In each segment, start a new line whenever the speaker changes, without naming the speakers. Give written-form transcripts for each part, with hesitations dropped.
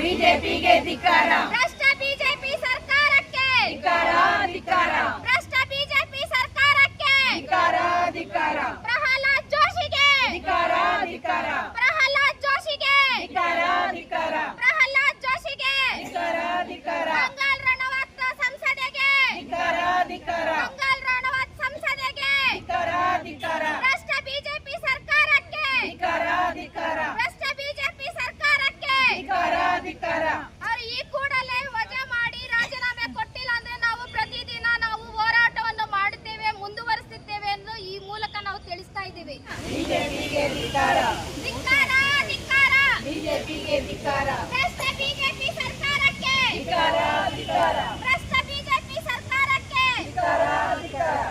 ಬಿಜೆಪಿಗೆ ಧಿಕ್ಕಾರ.
ಭ್ರಷ್ಟ ಬಿಜೆಪಿ ಸರ್ಕಾರಕ್ಕೆ
ಧಿಕ್ಕಾರ ಧಿಕ್ಕಾರ.
ಭ್ರಷ್ಟ ಬಿಜೆಪಿ ಸರ್ಕಾರಕ್ಕೆ
ಧಿಕ್ಕಾರ ಧಿಕ್ಕಾರ.
ಪ್ರಹ್ಲಾದ್ ಜೋಶಿಗೆ
ಧಿಕ್ಕಾರ ಧಿಕ್ಕಾರ.
ಪ್ರಹ್ಲಾದ್ ಜೋಶಿಗೆ
ಧಿಕ್ಕಾರ ಧಿಕ್ಕಾರ.
ಪ್ರಹ್ಲಾದ್ ಜೋಶಿಗೆ
ಧಿಕ್ಕಾರ ಧಿಕ್ಕಾರ.
ಮಂಗಲ್ ರಣವತ್ ಸಂಸದೆಗೆ
ಧಿಕ್ಕಾರ ಧಿಕ್ಕಾರ.
ಮಂಗಲ್ ರಣವತ್ ಸಂಸದೆಗೆ
ಧಿಕ್ಕಾರ ಧಿಕ್ಕಾರ.
ಭ್ರಷ್ಟ ಬಿಜೆಪಿ ಸರ್ಕಾರಕ್ಕೆ
ಧಿಕ್ಕಾರ ಧಿಕ್ಕಾರ.
ಭ್ರಷ್ಟ ಬಿಜೆಪಿ ಸರ್ಕಾರಕ್ಕೆ
ಧಿಕ್ಕಾರ ಧಿಕ್ಕಾರ.
ಅವ್ರು ಈ ಕೂಡಲೇ ವಜಾ ಮಾಡಿ ರಾಜೀನಾಮೆ ಕೊಟ್ಟಿಲ್ಲ ಅಂದ್ರೆ ನಾವು ಪ್ರತಿದಿನ ನಾವು ಹೋರಾಟವನ್ನು ಮಾಡುತ್ತೇವೆ, ಮುಂದುವರಿಸುತ್ತೇವೆ ಎಂದು ಈ ಮೂಲಕ ನಾವು ತಿಳಿಸ್ತಾ ಇದ್ದೀವಿ.
ಬಿಜೆಪಿಗೆ ಧಿಕ್ಕಾರ.
ಧಿಕ್ಕಾರ ಧಿಕ್ಕಾರ.
ಬಿಜೆಪಿಗೆ ಧಿಕ್ಕಾರ.
ಭ್ರಷ್ಟ ಬಿಜೆಪಿ ಸರ್ಕಾರಕ್ಕೆ
ಧಿಕ್ಕಾರ ಧಿಕ್ಕಾರ.
ಭ್ರಷ್ಟ ಬಿಜೆಪಿ ಸರ್ಕಾರಕ್ಕೆ
ಧಿಕ್ಕಾರ ಧಿಕ್ಕಾರ.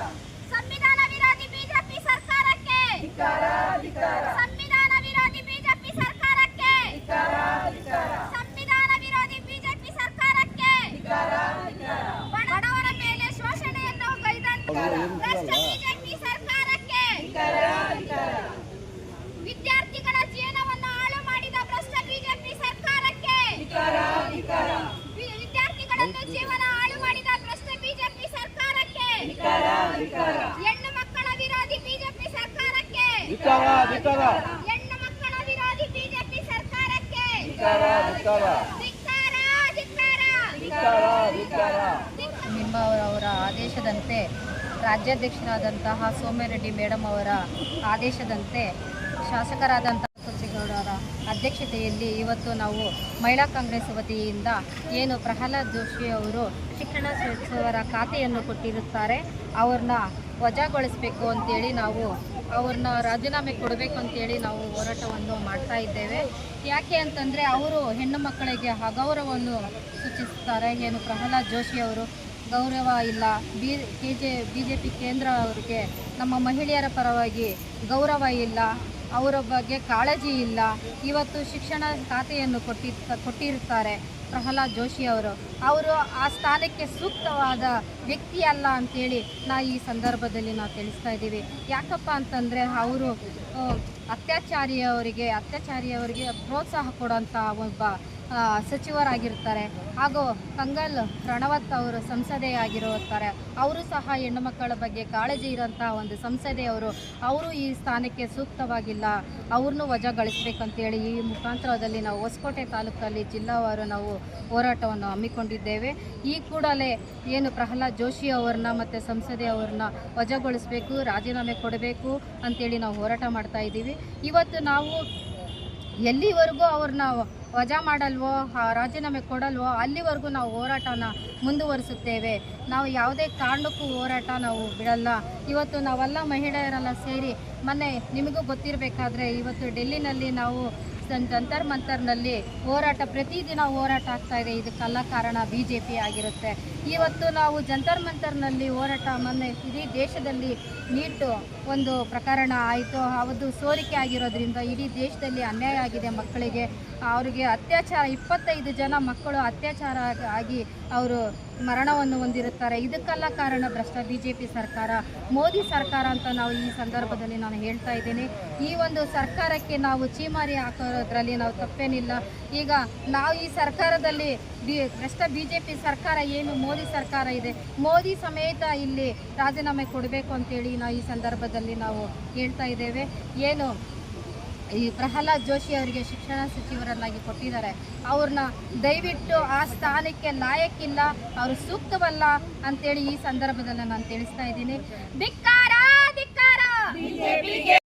ಸಂವಿಧಾನ ವಿರೋಧಿ ಬಿಜೆಪಿ ಸರ್ಕಾರಕ್ಕೆ
ಧಿಕ್ಕಾರ ಧಿಕ್ಕಾರ.
ಸಂವಿಧಾನ ವಿರೋಧಿ ಬಿಜೆಪಿ ಸರ್ಕಾರಕ್ಕೆ
ಧಿಕ್ಕಾರ ಧಿಕ್ಕಾರ.
ಸಂವಿಧಾನ ವಿರೋಧಿ ಬಿಜೆಪಿ ಸರ್ಕಾರಕ್ಕೆ
ಧಿಕ್ಕಾರ ಧಿಕ್ಕಾರ.
ಬಡವರ ಮೇಲೆ ಶೋಷಣೆಯನ್ನು ಗೈದಂತ ಭ್ರಷ್ಟ ಬಿಜೆಪಿ ಸರ್ಕಾರಕ್ಕೆ
ಧಿಕ್ಕಾರ ಧಿಕ್ಕಾರ.
ವಿದ್ಯಾರ್ಥಿಗಳ ಜೀವನವನ್ನು ಹಾಳು ಮಾಡಿದ ಭ್ರಷ್ಟ ಬಿಜೆಪಿ ಸರ್ಕಾರಕ್ಕೆ
ಧಿಕ್ಕಾರ ಧಿಕ್ಕಾರ.
ವಿದ್ಯಾರ್ಥಿಗಳನ್ನು ಜೀವನ ಹಾಳು ಮಾಡಿದ ಭ್ರಷ್ಟ ಬಿಜೆಪಿ ಸರ್ಕಾರಕ್ಕೆ
ಧಿಕ್ಕಾರ ಧಿಕ್ಕಾರ.
ಹೆಣ್ಣು ಮಕ್ಕಳ ವಿರೋಧಿ ಬಿಜೆಪಿ ಸರ್ಕಾರಕ್ಕೆ
ಧಿಕ್ಕಾರ ಧಿಕ್ಕಾರ.
ಹೆಣ್ಣು ಮಕ್ಕಳ ವಿರೋಧಿ ಬಿಜೆಪಿ ಸರ್ಕಾರಕ್ಕೆ
ಧಿಕ್ಕಾರ ಧಿಕ್ಕಾರ.
ಧಿಕ್ಕಾರ ಧಿಕ್ಕಾರ.
ಧಿಕ್ಕಾರ ಧಿಕ್ಕಾರ.
ನಿಮ್ಮವರ ಆದೇಶದಂತೆ ರಾಜ್ಯಾಧ್ಯಕ್ಷರಾದಂತಹ ಸೋಮ್ಯರೆಡ್ಡಿ ಮೇಡಮ್ ಅವರ ಆದೇಶದಂತೆ ಶಾಸಕರಾದಂತಹ ತುಳಸಿಗೌಡರ ಅಧ್ಯಕ್ಷತೆಯಲ್ಲಿ ಇವತ್ತು ನಾವು ಮಹಿಳಾ ಕಾಂಗ್ರೆಸ್ ವತಿಯಿಂದ ಏನು ಪ್ರಹ್ಲಾದ್ ಜೋಶಿ ಅವರು ಶಿಕ್ಷಣ ಸಚಿವರ ಖಾತೆಯನ್ನು ಕೊಟ್ಟಿರುತ್ತಾರೆ ಅವ್ರನ್ನ ವಜಾಗೊಳಿಸಬೇಕು ಅಂತೇಳಿ ನಾವು ಅವ್ರನ್ನ ರಾಜೀನಾಮೆ ಕೊಡಬೇಕು ಅಂತೇಳಿ ನಾವು ಹೋರಾಟವನ್ನು ಮಾಡ್ತಾ ಇದ್ದೇವೆ. ಯಾಕೆ ಅಂತಂದರೆ ಅವರು ಹೆಣ್ಣು ಮಕ್ಕಳಿಗೆ ಅಗೌರವವನ್ನು ಸೂಚಿಸುತ್ತಾರೆ. ಏನು ಪ್ರಹ್ಲಾದ್ ಜೋಶಿ ಅವರು ಗೌರವ ಇಲ್ಲ, ಬಿಜೆಪಿ ಕೇಂದ್ರ ಅವರಿಗೆ ನಮ್ಮ ಮಹಿಳೆಯರ ಪರವಾಗಿ ಗೌರವ ಇಲ್ಲ, ಅವರ ಬಗ್ಗೆ ಕಾಳಜಿ ಇಲ್ಲ. ಇವತ್ತು ಶಿಕ್ಷಣ ಖಾತೆಯನ್ನು ಕೊಟ್ಟಿರುತ್ತಾರೆ ಪ್ರಹ್ಲಾದ್ ಜೋಶಿ ಅವರು ಆ ಸ್ಥಾನಕ್ಕೆ ಸೂಕ್ತವಾದ ವ್ಯಕ್ತಿ ಅಲ್ಲ ಅಂಥೇಳಿ ಈ ಸಂದರ್ಭದಲ್ಲಿ ನಾವು ತಿಳಿಸ್ತಾ ಇದ್ದೀವಿ. ಯಾಕಪ್ಪ ಅಂತಂದರೆ ಅವರು ಅತ್ಯಾಚಾರಿಯವರಿಗೆ ಪ್ರೋತ್ಸಾಹ ಕೊಡುವಂಥ ಒಬ್ಬ ಸಚಿವರಾಗಿರ್ತಾರೆ. ಹಾಗೂ ಕಂಗಲ್ ರಣವತ್ ಅವರು ಸಂಸದೆಯಾಗಿರುತ್ತಾರೆ. ಅವರು ಸಹ ಹೆಣ್ಣು ಮಕ್ಕಳ ಬಗ್ಗೆ ಕಾಳಜಿ ಇರೋಂಥ ಒಂದು ಸಂಸದೆಯವರು. ಅವರು ಈ ಸ್ಥಾನಕ್ಕೆ ಸೂಕ್ತವಾಗಿಲ್ಲ, ಅವ್ರನ್ನೂ ವಜಾಗೊಳಿಸಬೇಕಂತೇಳಿ ಈ ಮುಖಾಂತರದಲ್ಲಿ ನಾವು ಹೊಸಕೋಟೆ ತಾಲೂಕಲ್ಲಿ ಜಿಲ್ಲಾವಾರು ನಾವು ಹೋರಾಟವನ್ನು ಹಮ್ಮಿಕೊಂಡಿದ್ದೇವೆ. ಈ ಕೂಡಲೇ ಏನು ಪ್ರಹ್ಲಾದ್ ಜೋಶಿ ಅವ್ರನ್ನ ಮತ್ತು ಸಂಸದೆಯವ್ರನ್ನ ವಜಾಗೊಳಿಸಬೇಕು, ರಾಜೀನಾಮೆ ಕೊಡಬೇಕು ಅಂತೇಳಿ ನಾವು ಹೋರಾಟ ಮಾಡ್ತಾ ಇದ್ದೀವಿ. ಇವತ್ತು ನಾವು ಎಲ್ಲಿವರೆಗೂ ಅವ್ರನ್ನ ವಜಾ ಮಾಡಲ್ವೋ, ರಾಜೀನಾಮೆ ಕೊಡಲ್ವೋ ಅಲ್ಲಿವರೆಗೂ ನಾವು ಹೋರಾಟನ ಮುಂದುವರಿಸುತ್ತೇವೆ. ನಾವು ಯಾವುದೇ ಕಾರಣಕ್ಕೂ ಹೋರಾಟ ನಾವು ಬಿಡಲ್ಲ. ಇವತ್ತು ನಾವೆಲ್ಲ ಮಹಿಳೆಯರೆಲ್ಲ ಸೇರಿ ಮೊನ್ನೆ ನಿಮಗೂ ಗೊತ್ತಿರಬೇಕಾದ್ರೆ ಇವತ್ತು ಡೆಲ್ಲಿನಲ್ಲಿ ನಾವು ಜಂತರ್ ಮಂತರ್ನಲ್ಲಿ ಪ್ರತಿದಿನ ಹೋರಾಟ ಆಗ್ತಾ ಇದೆ. ಇದಕ್ಕೆಲ್ಲ ಕಾರಣ ಬಿಜೆಪಿ ಆಗಿರುತ್ತೆ. ಇವತ್ತು ನಾವು ಜಂತರ್ ಮಂತರ್ನಲ್ಲಿ ಮೊನ್ನೆ ಇಡೀ ದೇಶದಲ್ಲಿ ನೀಟ್ ಒಂದು ಪ್ರಕರಣ ಆಯಿತು, ಅದು ಸೋರಿಕೆ ಆಗಿರೋದ್ರಿಂದ ಇಡೀ ದೇಶದಲ್ಲಿ ಅನ್ಯಾಯ ಆಗಿದೆ. ಮಕ್ಕಳಿಗೆ ಅವರಿಗೆ ಅತ್ಯಾಚಾರ 25 ಜನ ಮಕ್ಕಳು ಅತ್ಯಾಚಾರ ಆಗಿ ಅವರು ಮರಣವನ್ನು ಹೊಂದಿರುತ್ತಾರೆ. ಇದಕ್ಕೆಲ್ಲ ಕಾರಣ ಭ್ರಷ್ಟ ಬಿಜೆಪಿ ಸರ್ಕಾರ, ಮೋದಿ ಸರ್ಕಾರ ಅಂತ ನಾವು ಈ ಸಂದರ್ಭದಲ್ಲಿ ನಾನು ಹೇಳ್ತಾ ಇದ್ದೀನಿ. ಈ ಒಂದು ಸರ್ಕಾರಕ್ಕೆ ನಾವು ಚೀಮಾರಿ ಹಾಕೋದ್ರಲ್ಲಿ ನಾವು ತಪ್ಪೇನಿಲ್ಲ. ಈಗ ನಾವು ಈ ಸರ್ಕಾರದಲ್ಲಿ ಭ್ರಷ್ಟ ಬಿಜೆಪಿ ಸರ್ಕಾರ ಏನು ಮೋದಿ ಸರ್ಕಾರ ಇದೆ, ಮೋದಿ ಸಮೇತ ಇಲ್ಲಿ ರಾಜೀನಾಮೆ ಕೊಡಬೇಕು ಅಂತೇಳಿ ನಾವು ಈ ಸಂದರ್ಭದಲ್ಲಿ ನಾವು ಹೇಳ್ತಾ ಇದ್ದೇವೆ. ಏನು ಈ ಪ್ರಹ್ಲಾದ್ ಜೋಶಿ ಅವರಿಗೆ ಶಿಕ್ಷಣ ಸಚಿವರನ್ನಾಗಿ ಕೊಟ್ಟಿದ್ದಾರೆ, ಅವ್ರನ್ನ ದಯವಿಟ್ಟು ಆ ಸ್ಥಾನಕ್ಕೆ ಲಾಯಕ್ಕಿಲ್ಲ, ಅವರು ಸೂಕ್ತವಲ್ಲ ಅಂತೇಳಿ ಈ ಸಂದರ್ಭದಲ್ಲಿ ನಾನು ತಿಳಿಸ್ತಾ ಇದ್ದೀನಿ. ಧಿಕ್ಕಾರ ಧಿಕ್ಕಾರ.